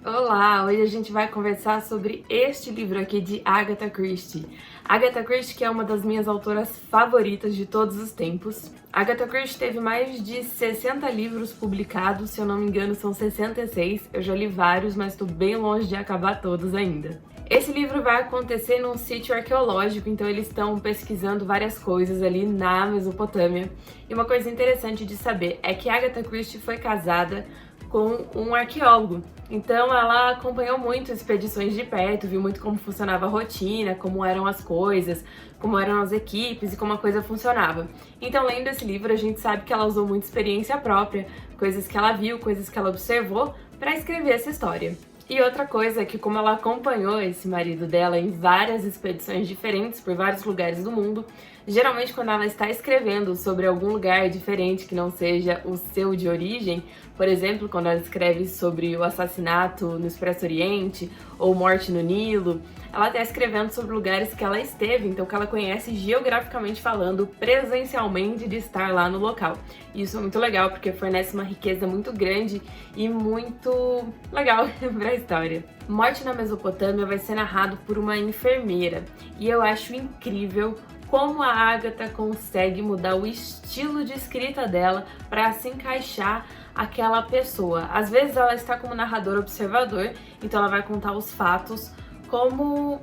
Olá, hoje a gente vai conversar sobre este livro aqui de Agatha Christie. Agatha Christie, que é uma das minhas autoras favoritas de todos os tempos. Agatha Christie teve mais de 60 livros publicados, se eu não me engano são 66. Eu já li vários, mas estou bem longe de acabar todos ainda. Esse livro vai acontecer num sítio arqueológico, então eles estão pesquisando várias coisas ali na Mesopotâmia. E uma coisa interessante de saber é que Agatha Christie foi casada com um arqueólogo. Então ela acompanhou muito expedições de perto, viu muito como funcionava a rotina, como eram as coisas, como eram as equipes e como a coisa funcionava. Então, lendo esse livro, a gente sabe que ela usou muita experiência própria, coisas que ela viu, coisas que ela observou, para escrever essa história. E outra coisa é que, como ela acompanhou esse marido dela em várias expedições diferentes por vários lugares do mundo, geralmente quando ela está escrevendo sobre algum lugar diferente que não seja o seu de origem, por exemplo, quando ela escreve sobre o assassinato no Expresso Oriente ou morte no Nilo, ela está escrevendo sobre lugares que ela esteve, então que ela conhece geograficamente falando, presencialmente de estar lá no local. E isso é muito legal porque fornece uma riqueza muito grande e muito legal para a história. Morte na Mesopotâmia vai ser narrado por uma enfermeira e eu acho incrível como a Agatha consegue mudar o estilo de escrita dela para se encaixar aquela pessoa. Às vezes ela está como narrador observador, então ela vai contar os fatos como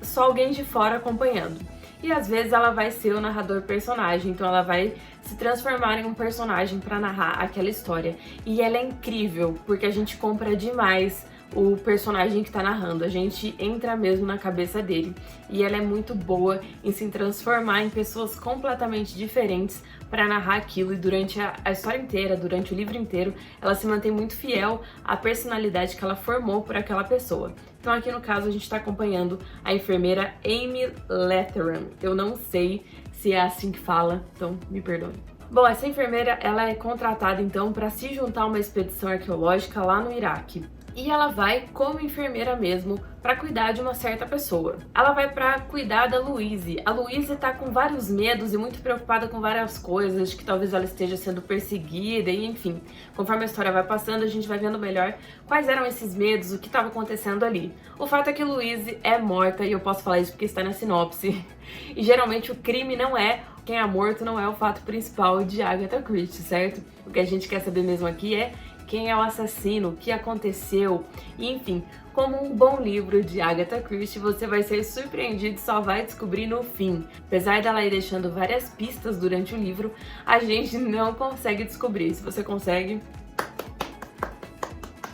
só alguém de fora acompanhando. E às vezes ela vai ser o narrador personagem, então ela vai se transformar em um personagem para narrar aquela história. E ela é incrível, porque a gente compra demais o personagem que tá narrando, a gente entra mesmo na cabeça dele. E ela é muito boa em se transformar em pessoas completamente diferentes para narrar aquilo, e durante a história inteira, durante o livro inteiro, ela se mantém muito fiel à personalidade que ela formou por aquela pessoa. Então aqui no caso a gente está acompanhando a enfermeira Amy Latheran. Eu não sei se é assim que fala, então me perdoe. Bom, essa enfermeira ela é contratada então para se juntar a uma expedição arqueológica lá no Iraque. E ela vai como enfermeira mesmo para cuidar de uma certa pessoa. Ela vai para cuidar da Louise. A Louise tá com vários medos e muito preocupada com várias coisas, de que talvez ela esteja sendo perseguida e enfim. Conforme a história vai passando, a gente vai vendo melhor quais eram esses medos, o que estava acontecendo ali. O fato é que Louise é morta, e eu posso falar isso porque está na sinopse. E geralmente o crime não é quem é morto, não é o fato principal de Agatha Christie, certo? O que a gente quer saber mesmo aqui é quem é o assassino, o que aconteceu, enfim, como um bom livro de Agatha Christie, você vai ser surpreendido e só vai descobrir no fim. Apesar dela ir deixando várias pistas durante o livro, a gente não consegue descobrir. Se você consegue...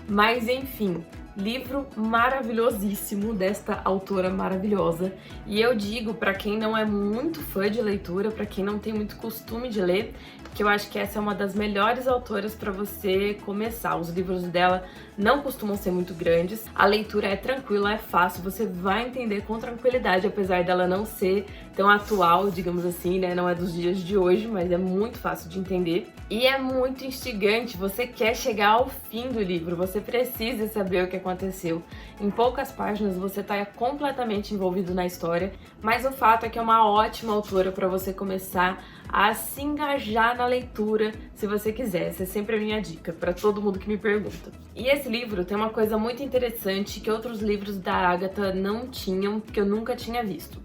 Mas enfim, livro maravilhosíssimo desta autora maravilhosa. E eu digo para quem não é muito fã de leitura, para quem não tem muito costume de ler, que eu acho que essa é uma das melhores autoras para você começar. Os livros dela não costumam ser muito grandes, a leitura é tranquila, é fácil, você vai entender com tranquilidade, apesar dela não ser tão atual, digamos assim, né? Não é dos dias de hoje, mas é muito fácil de entender. E é muito instigante, você quer chegar ao fim do livro, você precisa saber o que aconteceu. Em poucas páginas você está completamente envolvido na história, mas o fato é que é uma ótima autora para você começar a se engajar na leitura, se você quiser. Essa é sempre a minha dica para todo mundo que me pergunta. E esse livro tem uma coisa muito interessante que outros livros da Agatha não tinham, que eu nunca tinha visto.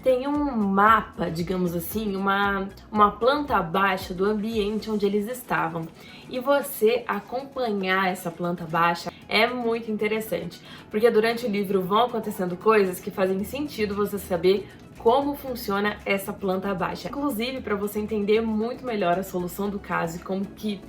Tem um mapa, digamos assim, uma planta baixa do ambiente onde eles estavam. E você acompanhar essa planta baixa é muito interessante, porque durante o livro vão acontecendo coisas que fazem sentido você saber como funciona essa planta baixa. Inclusive, para você entender muito melhor a solução do caso e como que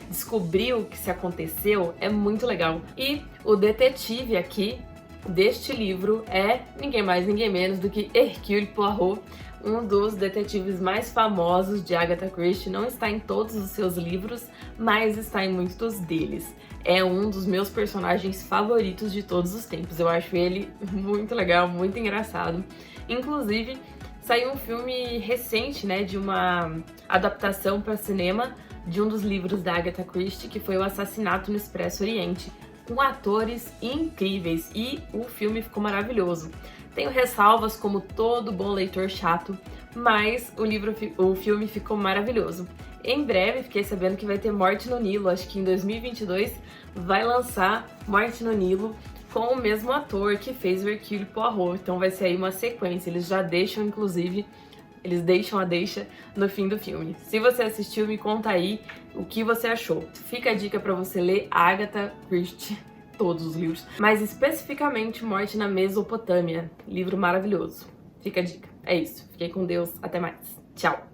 descobrir o que se aconteceu, é muito legal. E o detetive aqui deste livro é ninguém mais, ninguém menos do que Hercule Poirot, um dos detetives mais famosos de Agatha Christie. Não está em todos os seus livros, mas está em muitos deles. É um dos meus personagens favoritos de todos os tempos. Eu acho ele muito legal, muito engraçado. Inclusive, saiu um filme recente, né, de uma adaptação para cinema de um dos livros da Agatha Christie, que foi O Assassinato no Expresso Oriente, com atores incríveis, e o filme ficou maravilhoso. Tenho ressalvas como todo bom leitor chato, mas o filme ficou maravilhoso. Em breve, fiquei sabendo que vai ter Morte no Nilo, acho que em 2022 vai lançar Morte no Nilo com o mesmo ator que fez o Hercule Poirot, então vai ser aí uma sequência, eles já deixam, inclusive, eles deixam a deixa no fim do filme. Se você assistiu, me conta aí o que você achou. Fica a dica pra você ler Agatha Christie, todos os livros, mas especificamente Morte na Mesopotâmia, livro maravilhoso. Fica a dica. É isso. Fiquei com Deus. Até mais. Tchau.